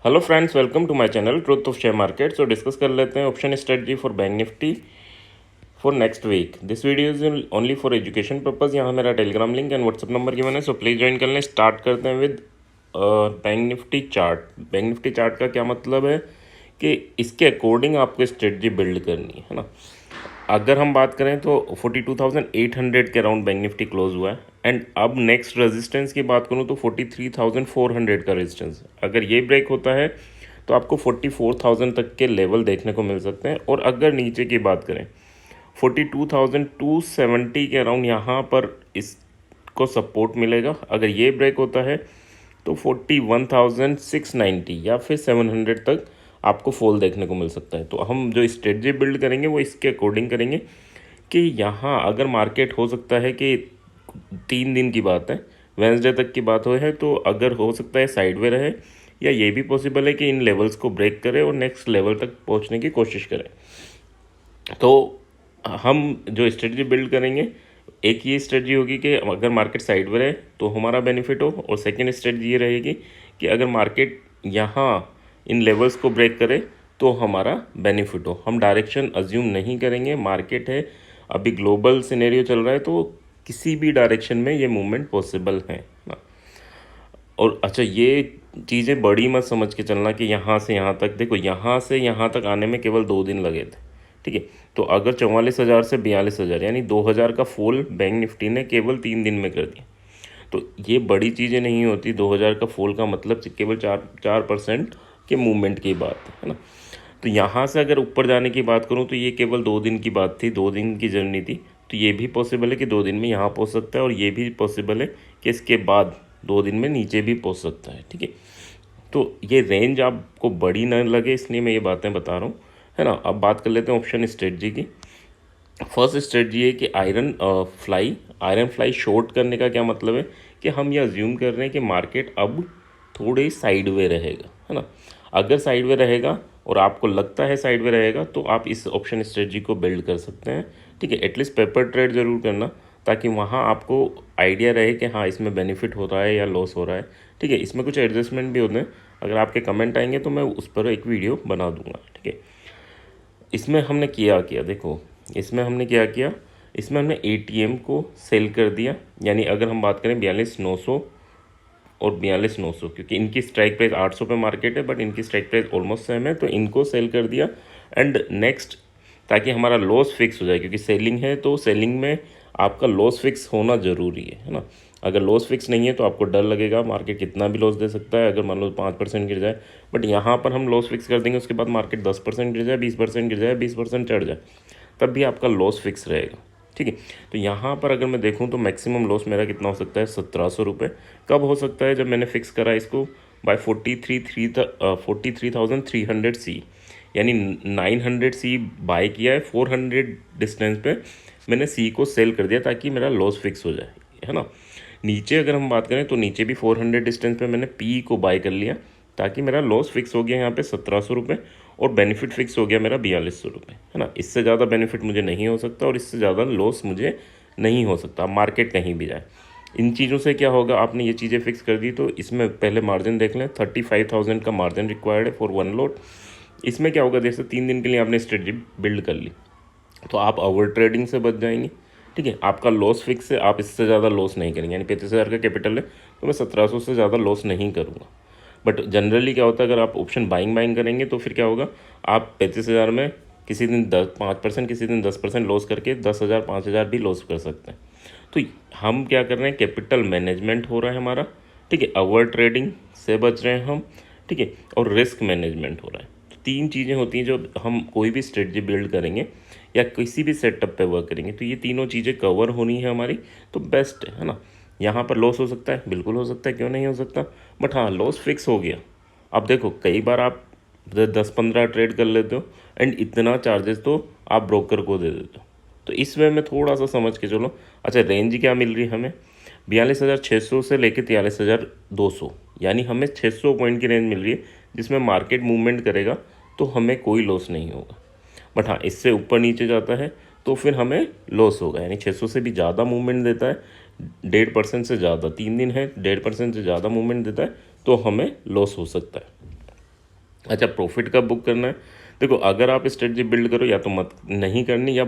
Hello friends, welcome to my channel truth of share market. So discuss कर लेते हैं option strategy for bank Nifty for next week. This video is only for education purpose. यहाँ मेरा Telegram link and WhatsApp number given है, so please join कर लें। Start करते हैं with bank Nifty chart. Bank Nifty chart का क्या मतलब है कि इसके अकॉर्डिंग आपको स्ट्रेटजी बिल्ड करनी है ना। अगर हम बात करें तो 42,800 के अराउंड बैंक निफ्टी क्लोज हुआ है एंड अब नेक्स्ट रेजिस्टेंस की बात करूं तो 43,400 का रेजिस्टेंस। अगर ये ब्रेक होता है तो आपको 44,000 तक के लेवल देखने को मिल सकते हैं। और अगर नीचे की बात करें 42,270 के अराउंड यहाँ पर इसको सपोर्ट मिलेगा। अगर ये ब्रेक होता है तो 41,690 या फिर 700 तक आपको फॉल देखने को मिल सकता है। तो हम जो स्ट्रेटजी बिल्ड करेंगे वो इसके अकॉर्डिंग करेंगे कि यहाँ अगर मार्केट हो सकता है कि 3 दिन की बात है, वेंसडे तक की बात हो है, तो अगर हो सकता है साइडवे रहे या ये भी पॉसिबल है कि इन लेवल्स को ब्रेक करे और नेक्स्ट लेवल तक पहुँचने की कोशिश करें। तो हम जो स्ट्रेटजी बिल्ड करेंगे, एक ये स्ट्रेटजी होगी कि अगर मार्केट साइड में रहे तो हमारा बेनिफिट हो, और सेकेंड स्ट्रेटजी ये रहेगी कि अगर मार्केट यहाँ इन लेवल्स को ब्रेक करे तो हमारा बेनिफिट हो। हम डायरेक्शन अज्यूम नहीं करेंगे। मार्केट है, अभी ग्लोबल सिनेरियो चल रहा है, तो किसी भी डायरेक्शन में ये मूवमेंट पॉसिबल है ना। और अच्छा, ये चीज़ें बड़ी मत समझ के चलना कि यहाँ से यहाँ तक, देखो यहाँ से यहाँ तक आने में केवल 2 दिन लगे थे, ठीक है। तो अगर 44,000 से 42,000 यानी 2,000 का फॉल बैंक निफ्टी ने केवल 3 दिन में कर दिया, तो ये बड़ी चीज़ें नहीं होती। 2,000 का फॉल का मतलब केवल 4% के मूवमेंट की बात है ना। तो यहाँ से अगर ऊपर जाने की बात करूँ तो ये केवल 2 दिन की बात थी, 2 दिन की जर्नी थी। तो ये भी पॉसिबल है कि 2 दिन में यहाँ पहुँच सकता है, और ये भी पॉसिबल है कि इसके बाद 2 दिन में नीचे भी पहुँच सकता है, ठीक है। तो ये रेंज आपको बड़ी न लगे, इसलिए मैं ये बातें बता रहा हूँ, है ना। अब बात कर लेते हैं ऑप्शन स्ट्रेटजी की। फर्स्ट स्ट्रेटजी है कि आयरन फ्लाई शॉर्ट करने का क्या मतलब है कि हम ये अज्यूम कर रहे हैं कि मार्केट अब थोड़े साइड वे रहेगा, है ना। अगर साइड वे रहेगा और आपको लगता है साइड वे रहेगा तो आप इस ऑप्शन स्ट्रेटजी को बिल्ड कर सकते हैं, ठीक है। एटलीस्ट पेपर ट्रेड ज़रूर करना, ताकि वहाँ आपको आइडिया रहे कि हाँ इसमें बेनिफिट हो रहा है या लॉस हो रहा है, ठीक है। इसमें कुछ एडजस्टमेंट भी होते हैं, अगर आपके कमेंट आएंगे तो मैं उस पर एक वीडियो बना दूंगा, ठीक है। इसमें हमने किया देखो, इसमें हमने क्या किया, इसमें हमने एटीएम को सेल कर दिया। यानी अगर हम बात करें 42,900 और 42,900, क्योंकि इनकी स्ट्राइक प्राइस 800 पे मार्केट है, बट इनकी स्ट्राइक प्राइस ऑलमोस्ट सेम है, तो इनको सेल कर दिया। एंड नेक्स्ट, ताकि हमारा लॉस फिक्स हो जाए, क्योंकि सेलिंग है तो सेलिंग में आपका लॉस फिक्स होना ज़रूरी है ना। अगर लॉस फिक्स नहीं है तो आपको डर लगेगा, मार्केट कितना भी लॉस दे सकता है, अगर मान लो 5% गिर जाए। बट यहाँ पर हम लॉस फिक्स कर देंगे, उसके बाद मार्केट 10% गिर जाए, 20% गिर जाए, 20% चढ़ जाए, तब भी आपका लॉस फिक्स रहेगा, ठीक है। तो यहाँ पर अगर मैं देखूँ तो मैक्सिमम लॉस मेरा कितना हो सकता है, 1,700 रुपये। कब हो सकता है, जब मैंने फिक्स करा इसको बाय 43,300 सी, यानी 900 सी बाय किया है, 400 डिस्टेंस पे मैंने सी को सेल कर दिया ताकि मेरा लॉस फिक्स हो जाए, है ना। नीचे अगर हम बात करें तो नीचे भी 400 डिस्टेंस पे मैंने पी को बाय कर लिया, ताकि मेरा लॉस फिक्स हो गया यहाँ पे 1,700 रुपये, और बेनिफिट फिक्स हो गया मेरा 4200 रुपये, है ना। इससे ज़्यादा बेनिफिट मुझे नहीं हो सकता और इससे ज़्यादा लॉस मुझे नहीं हो सकता, मार्केट कहीं भी जाए। इन चीज़ों से क्या होगा, आपने ये चीज़ें फिक्स कर दी तो इसमें पहले मार्जिन देख लें। 35,000 का मार्जिन रिक्वायर्ड है फॉर 1 लॉट। इसमें क्या होगा, जैसे 3 दिन के लिए आपने स्ट्रेटजी बिल्ड कर ली तो आप ओवर ट्रेडिंग से बच जाएंगे, ठीक है। आपका लॉस फिक्स है, आप इससे ज़्यादा लॉस नहीं करेंगे। यानी 35,000 का कैपिटल है तो मैं 1,700 से ज़्यादा लॉस नहीं करूँगा। बट जनरली क्या होता है, अगर आप ऑप्शन बाइंग करेंगे तो फिर क्या होगा, आप 35,000 में किसी दिन 5%, किसी दिन 10% लॉस करके 10,000 5,000 भी लॉस कर सकते हैं। तो हम क्या कर रहे हैं, कैपिटल मैनेजमेंट हो रहा है हमारा, ठीक है। ओवर ट्रेडिंग से बच रहे हैं हम, ठीक है, और रिस्क मैनेजमेंट हो रहा है। तो 3 चीज़ें होती हैं जो हम कोई भी स्ट्रेटजी बिल्ड करेंगे या किसी भी सेटअप पे वर्क करेंगे, तो ये तीनों चीज़ें कवर होनी है हमारी, तो बेस्ट है ना। यहाँ पर लॉस हो सकता है, बिल्कुल हो सकता है, क्यों नहीं हो सकता। बट हाँ, लॉस फिक्स हो गया। अब देखो, कई बार आप 10-15 ट्रेड कर लेते हो एंड इतना चार्जेस तो आप ब्रोकर को दे देते हो। तो इस वे में थोड़ा सा समझ के चलो। अच्छा, रेंज क्या मिल रही है हमें, 42,600 से लेकर 43,200, यानी हमें 600 पॉइंट की रेंज मिल रही है, जिसमें मार्केट मूवमेंट करेगा तो हमें कोई लॉस नहीं होगा। बट हाँ, इससे ऊपर नीचे जाता है तो फिर हमें लॉस होगा। यानी 600 से भी ज़्यादा मूवमेंट देता है, 1.5% से ज़्यादा, 3 दिन है, 1.5% से ज़्यादा मूवमेंट देता है तो हमें लॉस हो सकता है। अच्छा, प्रॉफिट कब बुक करना है? देखो, अगर आप स्ट्रेटजी बिल्ड करो या तो मत नहीं करनी, या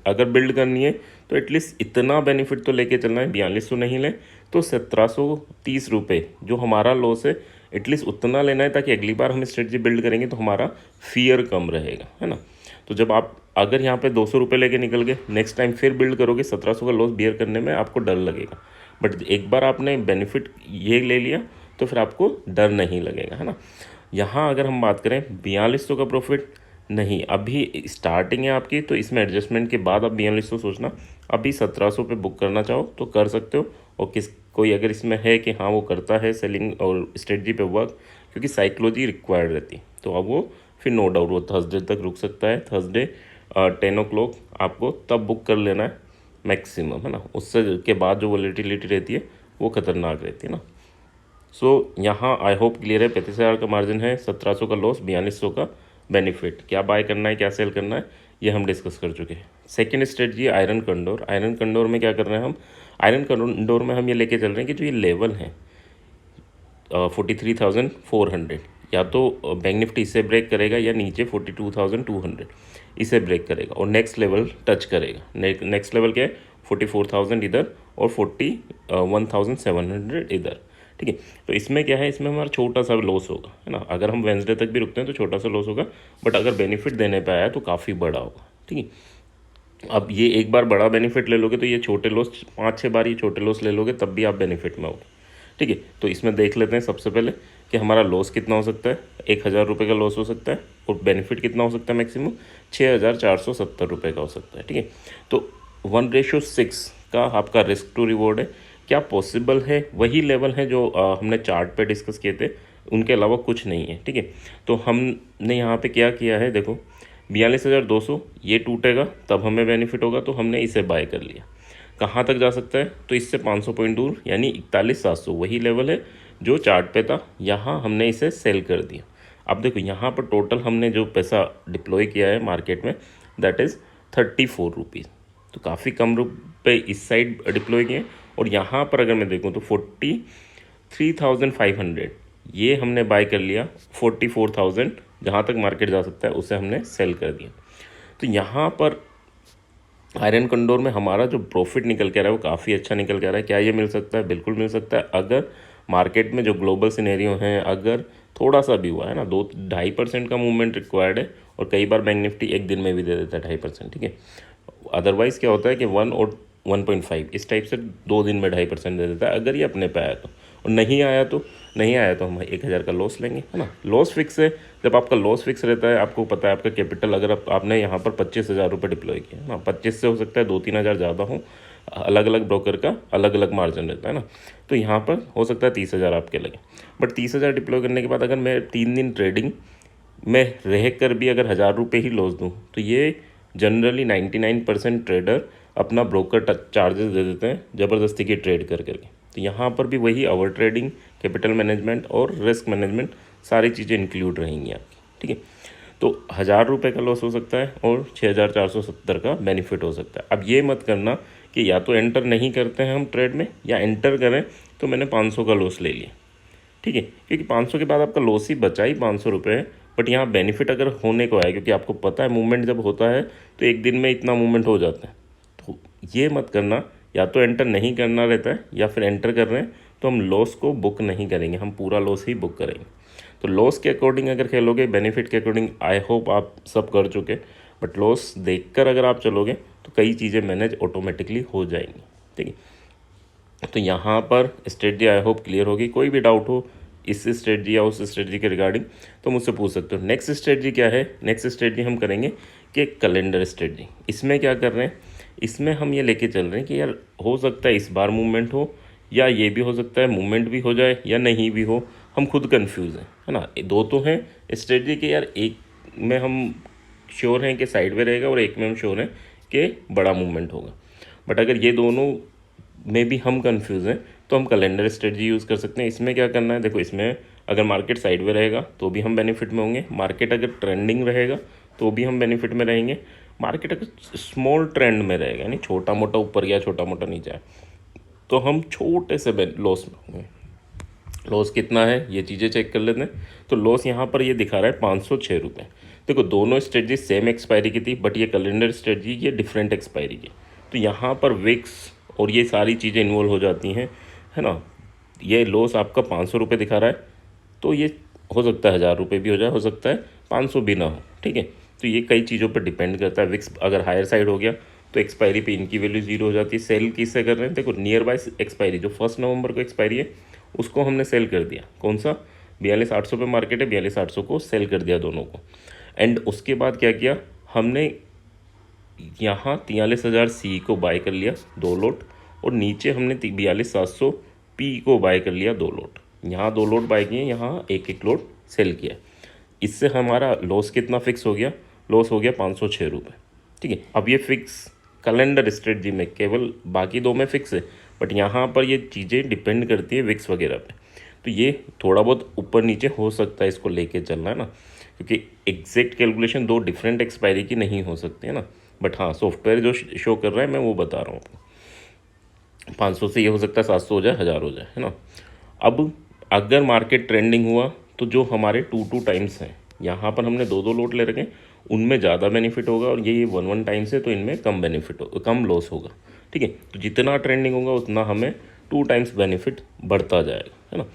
अगर बिल्ड करनी है तो एटलीस्ट इतना बेनिफिट तो लेके चलना है। 4200 नहीं लें तो 1730 रुपये जो हमारा लॉस है एटलीस्ट उतना लेना है, ताकि अगली बार हम स्ट्रेटजी बिल्ड करेंगे तो हमारा फियर कम रहेगा, है ना। तो जब आप अगर यहाँ पे 200 रुपये लेके निकल गए, नेक्स्ट टाइम फिर बिल्ड करोगे 1700 का लॉस बियर करने में आपको डर लगेगा। बट एक बार आपने बेनिफिट ये ले लिया तो फिर आपको डर नहीं लगेगा, है ना। यहाँ अगर हम बात करें 4200 का प्रॉफिट, नहीं अभी स्टार्टिंग है आपकी, तो इसमें एडजस्टमेंट के बाद आप 4200 सोचना। अभी 1700 पे बुक करना चाहो तो कर सकते हो। और कोई अगर इसमें है कि हाँ वो करता है सेलिंग और स्ट्रेटजी पे वर्क, क्योंकि साइकोलॉजी रिक्वायर्ड रहती है, तो अब वो फिर नो डाउट वो थर्सडे तक रुक सकता है। थर्सडे 10 o'clock आपको तब बुक कर लेना है मैक्सिमम, है ना। उससे के बाद जो वॉलेटिलिटी रहती है वो खतरनाक रहती है ना। सो यहाँ आई होप क्लियर है। 35,000 का मार्जिन है, 1700 का लॉस, 4200 का बेनिफिट। क्या बाय करना है, क्या सेल करना है, ये हम डिस्कस कर चुके हैं। Second strategy iron condor. Iron condor में क्या कर रहे हैं हम? आयरन कंडोर में हम ये लेके चल रहे हैं कि जो ये लेवल है 43,400, या तो बैंक निफ्टी इसे ब्रेक करेगा या नीचे 42,200 इसे ब्रेक करेगा और नेक्स्ट लेवल टच करेगा। नेक्स्ट लेवल क्या है? 44,000 इधर और 41,700 इधर, ठीक है। तो इसमें क्या है, इसमें हमारा छोटा सा लॉस होगा, है ना। अगर हम वेंसडे तक भी रुकते हैं तो छोटा सा लॉस होगा, बट अगर बेनिफिट देने पे आया तो काफ़ी बड़ा होगा, ठीक है। अब ये एक बार बड़ा बेनिफिट ले लोगे तो ये छोटे लॉस 5-6 बार ये छोटे लॉस ले लोगे तब भी आप बेनिफिट में होगे, ठीक है। तो इसमें देख लेते हैं सबसे पहले कि हमारा लॉस कितना हो सकता है। 1,000 रुपये का लॉस हो सकता है और बेनिफिट कितना हो सकता है मैक्सिमम? 6,470 रुपये का हो सकता है, ठीक है। तो 1:6 का आपका रिस्क टू रिवॉर्ड है। क्या पॉसिबल है? वही लेवल है जो हमने चार्ट पे डिस्कस किए थे, उनके अलावा कुछ नहीं है, ठीक है। तो हमने यहाँ पे क्या किया है, देखो 42,200 ये टूटेगा तब हमें बेनिफिट होगा, तो हमने इसे बाय कर लिया। कहाँ तक जा सकता है? तो इससे 500 पॉइंट दूर, यानी 41,700 वही लेवल है जो चार्ट पे था, यहाँ हमने इसे सेल कर दिया। अब देखो यहाँ पर टोटल हमने जो पैसा डिप्लॉय किया है मार्केट में, दैट इज़ 34 रुपीज़। तो काफ़ी कम रुपये इस साइड डिप्लॉय किए, और यहाँ पर अगर मैं देखूँ तो 43,500 ये हमने बाय कर लिया। 44,000 जहाँ तक मार्केट जा सकता है उसे हमने सेल कर दिया। तो यहाँ पर आयरन कंडोर में हमारा जो प्रॉफिट निकल के आ रहा है वो काफ़ी अच्छा निकल के आ रहा है। क्या ये मिल सकता है? बिल्कुल मिल सकता है। अगर मार्केट में जो ग्लोबल सिनेरियो हैं अगर थोड़ा सा भी हुआ है ना, 2-2.5% का मूवमेंट रिक्वायर्ड है, और कई बार बैंक निफ्टी एक दिन में भी दे देता है 2.5%, ठीक है। अदरवाइज़ क्या होता है कि 1 और 1.5 इस टाइप से 2 दिन में 2.5% दे देता है, अगर ये अपने पे आया तो। और नहीं आया तो हम 1,000 का लॉस लेंगे, है ना। लॉस फिक्स है। जब आपका लॉस फिक्स रहता है, आपको पता है आपका कैपिटल, अगर आपने यहाँ पर 25,000 रुपये डिप्लॉय किया है ना, 25 से हो सकता है 2-3 हज़ार ज़्यादा हो, अलग अलग ब्रोकर का अलग अलग मार्जिन रहता है ना। तो यहाँ पर हो सकता है 30,000 आपके लगे, बट 30,000 डिप्लॉय करने के बाद अगर मैं 3 दिन ट्रेडिंग में रह कर भी अगर 1,000 रुपये ही लॉस दूँ, तो ये जनरली 99% ट्रेडर अपना ब्रोकर चार्जेस दे देते हैं ज़बरदस्ती की ट्रेड कर करके। तो यहाँ पर भी वही ओवर ट्रेडिंग, कैपिटल मैनेजमेंट और रिस्क मैनेजमेंट सारी चीज़ें इंक्लूड रहेंगी आपकी, ठीक है। तो 1,000 रुपये का लॉस हो सकता है और 6,470 का बेनिफिट हो सकता है। अब ये मत करना कि या तो एंटर नहीं करते हैं हम ट्रेड में, या एंटर करें तो मैंने 500 का लॉस ले लिया, ठीक है। क्योंकि 500 के बाद आपका लॉस ही बचा ही 500 रुपये है, बट यहाँ बेनिफिट अगर होने को आए, क्योंकि आपको पता है मूवमेंट जब होता है तो एक दिन में इतना मूवमेंट हो जाता है। तो ये मत करना, या तो एंटर नहीं करना रहता है, या फिर एंटर कर रहे हैं तो हम लॉस को बुक नहीं करेंगे, हम पूरा लॉस ही बुक करेंगे। तो लॉस के अकॉर्डिंग अगर खेलोगे, बेनिफिट के अकॉर्डिंग आई होप आप सब कर चुके, बट लॉस देखकर अगर आप चलोगे तो कई चीज़ें मैनेज ऑटोमेटिकली हो जाएंगी, ठीक है। तो यहाँ पर स्ट्रेटजी आई होप क्लियर होगी। कोई भी डाउट हो इस स्ट्रेटजी या उस स्ट्रेटजी के रिगार्डिंग तो मुझसे पूछ सकते हो। नेक्स्ट स्ट्रेटजी क्या है? नेक्स्ट स्ट्रेटजी हम करेंगे कि कैलेंडर स्ट्रेटजी। इसमें क्या कर रहे हैं, इसमें हम ये लेके चल रहे हैं कि यार हो सकता है इस बार मूवमेंट हो, या ये भी हो सकता है मूवमेंट भी हो जाए या नहीं भी हो, हम खुद कंफ्यूज हैं, है ना। दो तो हैं स्ट्रेटजी के यार, एक में हम श्योर हैं कि साइड में रहेगा और एक में हम श्योर हैं कि बड़ा मूवमेंट होगा। बट अगर ये दोनों में भी हम कंफ्यूज हैं तो हम कैलेंडर स्ट्रेटजी यूज़ कर सकते हैं। इसमें क्या करना है, देखो इसमें अगर मार्केट साइड में रहेगा तो भी हम बेनिफिट में होंगे, मार्केट अगर ट्रेंडिंग रहेगा तो भी हम बेनिफिट में रहेंगे, मार्केट अगर स्मॉल ट्रेंड में रहेगा यानी छोटा मोटा ऊपर गया छोटा मोटा नीचे आया तो हम छोटे से लॉस में होंगे। लॉस कितना है ये चीज़ें चेक कर लेते हैं। तो लॉस यहाँ पर ये दिखा रहा है 506 रुपये। देखो दोनों स्ट्रेटजी सेम एक्सपायरी की थी, बट ये कैलेंडर स्ट्रेटजी ये डिफरेंट एक्सपायरी की। तो यहाँ पर विक्स और ये सारी चीज़ें इन्वॉल्व हो जाती हैं, है ना। ये लॉस आपका 500 रुपये दिखा रहा है, तो ये हो सकता है 1000 रुपये भी हो जाए, हो सकता है 500 भी ना हो, ठीक है। तो ये कई चीज़ों पर डिपेंड करता है। विक्स अगर हायर साइड हो गया तो एक्सपायरी पे इनकी वैल्यू जीरो हो जाती है। सेल किससे कर रहे हैं, देखो नियर बाय एक्सपायरी जो 1 नवंबर को एक्सपायरी है उसको हमने सेल कर दिया। कौन सा, 42,800 पे मार्केट है, 42,800 को सेल कर दिया दोनों को। एंड उसके बाद क्या किया हमने, यहाँ 43,000 सी को बाय कर लिया 2 लोट, और नीचे हमने 42,700 पी को बाय कर लिया 2 लोट। यहाँ 2 लोट बाय किए, यहाँ एक एक लोट सेल किया। इससे हमारा लॉस कितना फिक्स हो गया, लॉस हो गया 506 रुपये, ठीक है। अब ये फिक्स कैलेंडर स्ट्रेटजी में केवल, बाकी दो में फिक्स है, बट यहाँ पर ये चीज़ें डिपेंड करती है विक्स वगैरह पे। तो ये थोड़ा बहुत ऊपर नीचे हो सकता है, इसको लेके चलना है ना, क्योंकि एग्जैक्ट कैलकुलेशन दो डिफरेंट एक्सपायरी की नहीं हो सकती है ना। बट हाँ सॉफ्टवेयर जो शो कर रहा है मैं वो बता रहा हूँ आपको। 500 से ये हो सकता है 700 हो जाए, 1000 हो जाए, है ना। अब अगर मार्केट ट्रेंडिंग हुआ तो जो हमारे 2 टाइम्स हैं, यहाँ पर हमने 2 लोट ले रखे, उनमें ज़्यादा बेनिफिट होगा, और ये 1 टाइम्स है तो इनमें कम बेनिफिट हो, कम लॉस होगा, ठीक है। तो जितना ट्रेंडिंग होगा उतना हमें 2 टाइम्स बेनिफिट बढ़ता जाएगा, है ना।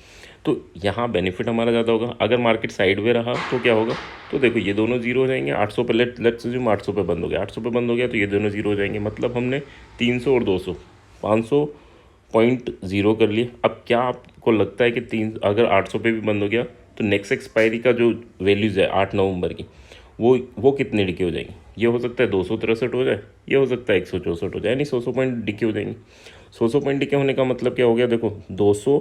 तो यहाँ बेनिफिट हमारा ज़्यादा होगा। अगर मार्केट साइड वे रहा तो क्या होगा, तो देखो ये दोनों जीरो हो जाएंगे। 800 पे लेट्स अज्यूम 800 पे बंद हो गया, 800 पे बंद हो गया तो ये दोनों जीरो हो जाएंगे। मतलब हमने 300 और 200 500.0 कर लिए। अब क्या आपको लगता है कि अगर 800 पे भी बंद हो गया तो नेक्स्ट एक्सपायरी का जो वैल्यूज़ है 8 नवंबर की, वो कितने डिके हो जाएंगे, ये हो सकता है 263 हो जाए, ये हो सकता है 164 हो जाए, यानी 100 पॉइंट डिके हो जाएंगे। 100 पॉइंट डिके होने का मतलब क्या हो गया, देखो 200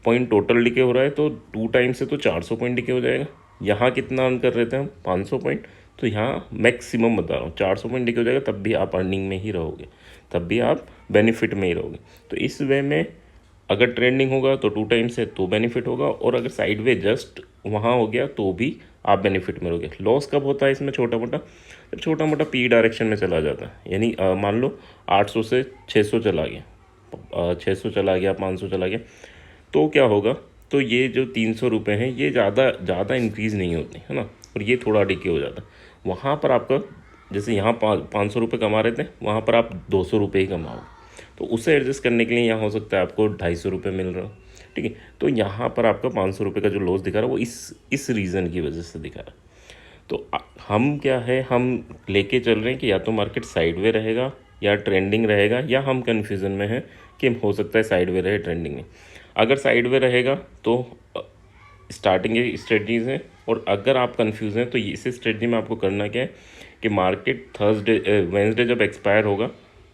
पॉइंट टोटल डिके हो रहा है तो 2 टाइम्स से तो 400 पॉइंट डिके हो जाएगा। यहाँ कितना अर्न कर रहे थे हम, 500 पॉइंट, तो यहाँ मैक्सिमम बता रहा हूँ 400 पॉइंट डिके हो जाएगा, तब भी आप अर्निंग में ही रहोगे, तब भी आप बेनिफिट में ही रहोगे। तो इस वे में अगर ट्रेंडिंग होगा तो 2 टाइम्स है तो बेनिफिट होगा, और अगर साइड वे जस्ट वहाँ हो गया तो भी आप बेनिफिट में रहोगे। लॉस कब होता है इसमें, छोटा मोटा, जब छोटा मोटा पी डायरेक्शन में चला जाता है, यानी मान लो 800 से 600 चला गया, 600 चला गया, 500 चला गया, तो क्या होगा, तो ये जो 300 रुपये हैं ये ज़्यादा इंक्रीज़ नहीं होते, है ना, और ये थोड़ा डिके हो जाता है। वहाँ पर आपका जैसे यहाँ 500 रुपये कमा रहे थे, वहाँ पर आप 200 रुपये ही कमाओगे, तो उसे एडजस्ट करने के लिए यहाँ हो सकता है आपको 250 रुपये मिल रहा हो, ठीक है। तो यहाँ पर आपका 500 रुपये का जो लॉस दिखा रहा है वो इस रीज़न की वजह से दिखा रहा है। तो हम क्या है, हम लेके चल रहे हैं कि या तो मार्केट साइडवे रहेगा या ट्रेंडिंग रहेगा, या हम कन्फ्यूज़न में हैं कि हो सकता है साइडवे रहे ट्रेंडिंग में। अगर साइडवे रहेगा तो स्टार्टिंग स्ट्रेटजीज़ हैं, और अगर आप कंफ्यूज हैं तो इस स्ट्रेटजी में आपको करना क्या है कि मार्केट वेंसडे जब एक्सपायर होगा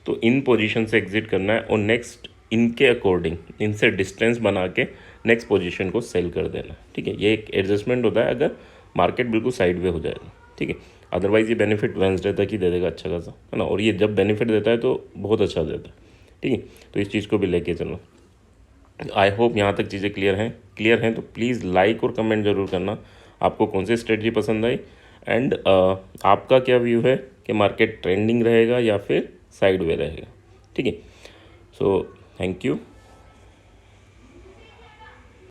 तो इन पोजीशन से एग्जिट करना है, और नेक्स्ट इनके अकॉर्डिंग इनसे डिस्टेंस बना के नेक्स्ट पोजीशन को सेल कर देना, ठीक है। ये एक एडजस्टमेंट होता है अगर मार्केट बिल्कुल साइडवे हो जाएगा, ठीक है। अदरवाइज़ ये बेनिफिट वेंसडे तक ही दे देगा अच्छा खासा, है ना, और ये जब बेनिफिट देता है तो बहुत अच्छा देता है, ठीक है। तो इस चीज़ को भी लेके चलना। आई होप यहाँ तक चीज़ें क्लियर हैं तो प्लीज़ लाइक और कमेंट ज़रूर करना आपको कौन सी स्ट्रेटजी पसंद आई, एंड आपका क्या व्यू है कि मार्केट ट्रेंडिंग रहेगा या फिर साइड वे रहेगा, ठीक है। So thank you.